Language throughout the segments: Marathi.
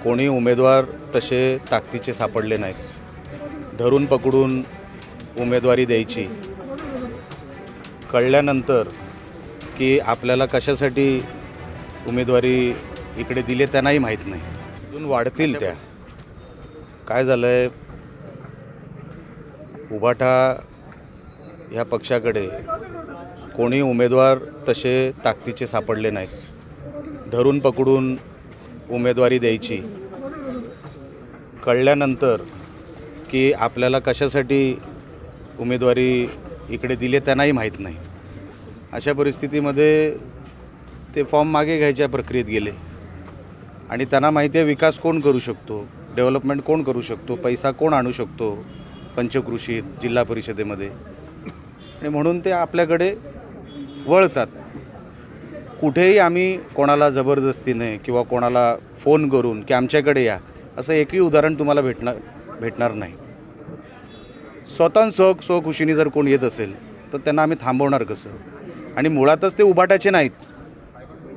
कोणी उमेदवार तसे ताकदीचे सापडले नाहीत। धरून पकडून उमेदवारी द्यायची कळल्यानंतर की आपल्याला कशासाठी उमेदवारी इकडे दिली त्यांनाही माहीत नाही। अजून वाढतील त्या। काय झालं आहे, उभाटा ह्या पक्षाकडे कोणी उमेदवार तसे ताकदीचे सापडले नाहीत। धरून पकडून उमेदवारी द्यायची कळल्यानंतर की आपल्याला कशासाठी उमेदवारी इकडे दिली त्यांनाही माहीत नाही। अशा परिस्थितीमध्ये ते फॉर्म मागे घ्यायच्या प्रक्रियेत गेले आणि त्यांना माहिती आहे विकास कोण करू शकतो, डेव्हलपमेंट कोण करू शकतो, पैसा कोण आणू शकतो पंचकृषीत, जिल्हा परिषदेमध्ये, आणि म्हणून ते आपल्याकडे वळतात। कुठेही आम्ही कोणाला जबरदस्तीने किंवा कोणाला फोन करून की आमच्याकडे या असं एकही उदाहरण तुम्हाला भेटणार नाही। स्वतः स्वखुशीने जर कोण येत असेल तर त्यांना आम्ही थांबवणार कसं? आणि मुळातच ते उभाटाचे नाहीत।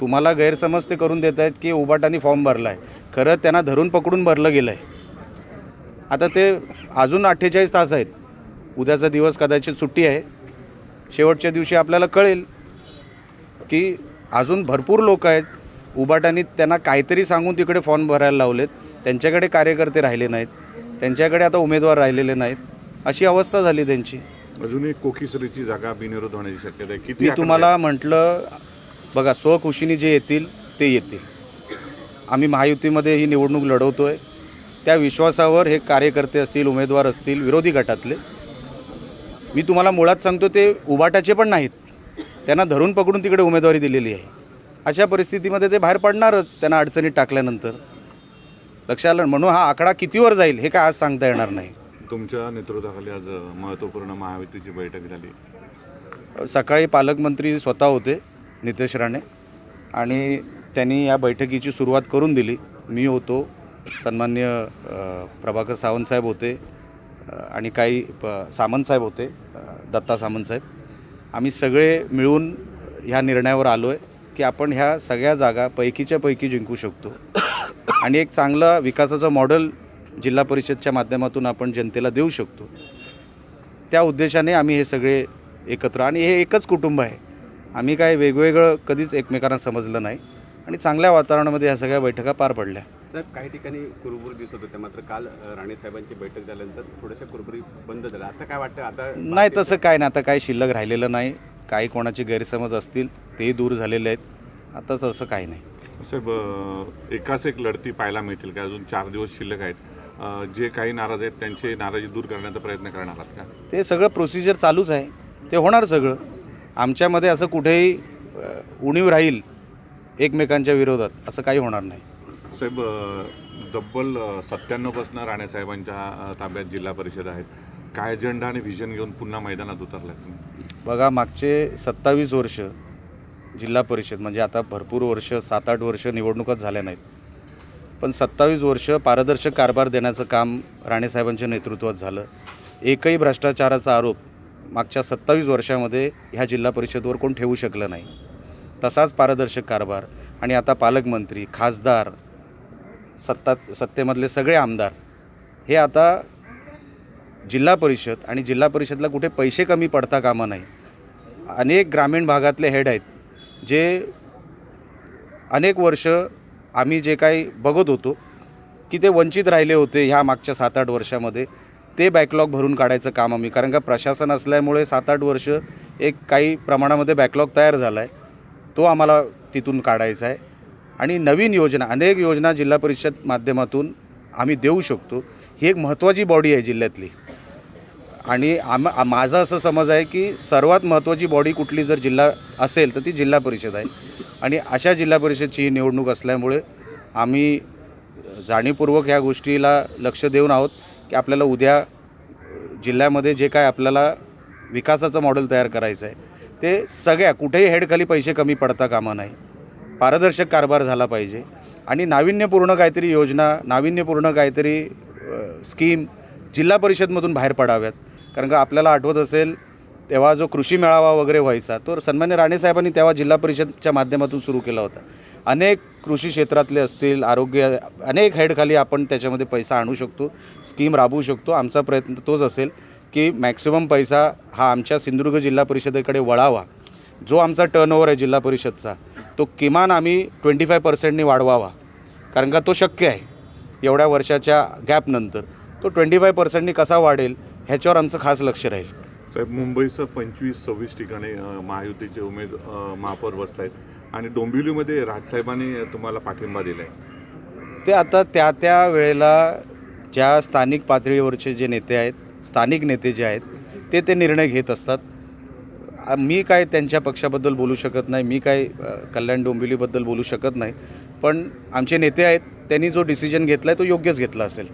तुम्हाला गैरसमज ते करून देत आहेत की उभाटाने फॉर्म भरला आहे, खरं त्यांना धरून पकडून भरलं गेलं आहे। आता ते अजून 48 तास आहेत, उद्याचा दिवस कदाचित सुट्टी आहे, शेवटच्या दिवशी आपल्याला कळेल की अजून भरपूर लोक आहेत उभाटाने त्यांना काहीतरी सांगून तिकडे फॉर्म भरायला लावलेत, त्यांच्याकडे कार्यकर्ते राहिले नाहीत, त्यांच्याकडे आता उमेदवार राहिलेले नाहीत, अशी अवस्था झाली त्यांची। अजून एक कोकीसरीची जागा बिनविरोध होण्याची शक्यता आहे। किती मी तुम्हाला म्हटलं बघा, स्वखुशीने जे येतील ते येतील। आम्ही महायुतीमध्ये ही निवडणूक लढवतो आहे, त्या विश्वासावर हे कार्यकर्ते असतील, उमेदवार असतील, विरोधी गटातले, मी तुम्हाला मुळात सांगतो ते उभाटाचे पण नाहीत, त्यांना धरून पकडून तिकडे उमेदवारी दिलेली आहे। अशा परिस्थितीमध्ये ते बाहेर पडणारच त्यांना अडचणीत टाकल्यानंतर, लक्षात आलं। म्हणून हा आकडा कितीवर जाईल हे काय आज सांगता येणार नाही। तुमच्या नेतृत्वाखाली आज महत्त्वपूर्ण महायुतीची बैठक झाली। सकाळी पालकमंत्री स्वतः होते, नितेश राणे, आणि त्यांनी या बैठकीची सुरुवात करून दिली। मी होतो, सन्माननीय प्रभाकर सावंत साहेब होते, आणि काही सामंत साहेब होते, दत्ता सामंत साहेब। आम्ही सगळे मिळून ह्या निर्णयावर आलो आहे की आपण ह्या सगळ्या जागा पैकीच्या पैकी जिंकू शकतो आणि एक चांगला विकासाचं मॉडेल जिल्हा परिषदच्या माध्यमातून आपण जनतेला देऊ शकतो। त्या उद्देशाने आम्ही हे सगळे एकत्र, आणि हे एकच कुटुंब आहे, आम्ही काय वेगवेगळं कधीच एकमेकांना समजलं नाही, आणि चांगल्या वातावरणामध्ये ह्या सगळ्या बैठका पार पडल्या। साहेब, काही ठिकाणी कुरबुर दिसत होत्या, मात्र काल राणे साहेबांची बैठक झाल्यानंतर थोड्याशा कुरबुरी बंद झाल्या। आता काय वाटतं? आता नाही, तसं काय नाही, आता काही शिल्लक राहिलेलं नाही। काही कोणाचे गैरसमज असतील तेही दूर झालेले आहेत, आता तसं काही नाही। साहेब, एकाच एक लढती पाहायला मिळतील का? अजून 4 दिवस शिल्लक आहेत, जे काही नाराज आहेत त्यांची नाराजी दूर करण्याचा प्रयत्न करणार आहात का? ते सगळं प्रोसिजर चालूच आहे, ते होणार सगळं। आमच्यामध्ये असं कुठेही उणीव राहील एकमेकांच्या विरोधात असं काही होणार नाही। साहेब, तब्बल 97पासून राणे साहेबांच्या ताब्यात जिल्हा परिषद आहेत, काय अजेंडा आणि व्हिजन घेऊन पुन्हा मैदानात उतरलात तुम्ही? बघा, मागचे 27 वर्ष जिल्हा परिषद, म्हणजे आता भरपूर वर्ष, 7-8 वर्ष निवडणुकाच झाल्या नाहीत, पण 27 वर्ष पारदर्शक कारभार देण्याचं काम राणेसाहेबांच्या नेतृत्वात झालं। एकही भ्रष्टाचाराचा आरोप मागच्या 27 वर्षामध्ये ह्या जिल्हा परिषदवर कोण ठेवू शकलं नाही, तसाच पारदर्शक कारभार। आणि आता पालकमंत्री, खासदार, सत्तेमधले सगळे आमदार हे आता जिल्हा परिषद, आणि जिल्हा परिषदला कुठे पैसे कमी पडता कामा नाही। अनेक ग्रामीण भागातले हेड आहेत जे अनेक वर्ष आम्ही जे काही बघत होतो की ते वंचित राहिले होते ह्या मागच्या 7-8 वर्षामध्ये, ते बॅकलॉग भरून काढायचं काम आम्ही, कारण का प्रशासन असल्यामुळे 7-8 वर्ष एक काही प्रमाणामध्ये बॅकलॉग तयार झाला आहे, तो आम्हाला तिथून काढायचा आहे। आणि नवीन योजना, अनेक योजना जिल्हा परिषद माध्यमातून आम्ही देऊ शकतो। ही एक महत्त्वाची बॉडी आहे जिल्ह्यातली, आणि माझा असं समज आहे की सर्वात महत्त्वाची बॉडी कुठली जर जिल्हा असेल तर ती जिल्हा परिषद आहे। आणि अशा जिल्हा परिषदची ही निवडणूक असल्यामुळे आम्ही जाणीवपूर्वक ह्या गोष्टीला लक्ष देऊन आहोत की आपल्याला उद्या जिल्ह्यामध्ये जे काय आपल्याला विकासाचं मॉडेल तयार करायचं आहे ते सगळ्या, कुठेही हेडखाली पैसे कमी पडता कामा नाही, पारदर्शक कारभार झाला पाहिजे, आणि नाविन्यपूर्ण काहीतरी योजना, नाविन्यपूर्ण काहीतरी स्कीम जिल्हा परिषदमधून बाहेर पडाव्यात। कारण का आपल्याला आठवत असेल तेव्हा जो कृषी मेळावा वगैरे व्हायचा तो सन्मान्य राणे साहेबांनी तेव्हा जिल्हा परिषदच्या माध्यमातून सुरू केला होता। अनेक कृषी क्षेत्रातले असतील, आरोग्य, अनेक हेडखाली आपण त्याच्यामध्ये पैसा आणू शकतो, स्कीम राबवू शकतो. आमचा प्रयत्न तोच असेल की मॅक्सिमम पैसा हा आमच्या सिंधुदुर्ग जिल्हा परिषदेकडे वळावा. जो आमचा टर्नओव्हर आहे जिल्हा परिषदचा, तो किमान आम्ही 25% वाढवावा, कारण का तो शक्य आहे एवढ्या वर्षाच्या गॅपनंतर. तो 25% कसा वाढेल ह्याच्यावर आमचं खास लक्ष राहील. साहेब, मुंबईसह 25-26 ठिकाणी महायुतीचे महापौर बसत आहेत आणि डोंबिवलीमध्ये राजसाहेबांनी तुम्हाला पाठिंबा दिला आहे. ते आता त्या वेळेला ज्या स्थानिक पातळीवरचे जे नेते आहेत, स्थानिक नेते जे आहेत ते निर्णय घेत असतात. मी काय त्यांच्या पक्षाबद्दल बोलू शकत नाही, मी काय कल्याण डोंबिवलीबद्दल बोलू शकत नाही. पण आमचे नेते आहेत, त्यांनी जो डिसिजन घेतला आहे तो योग्यच घेतला असेल.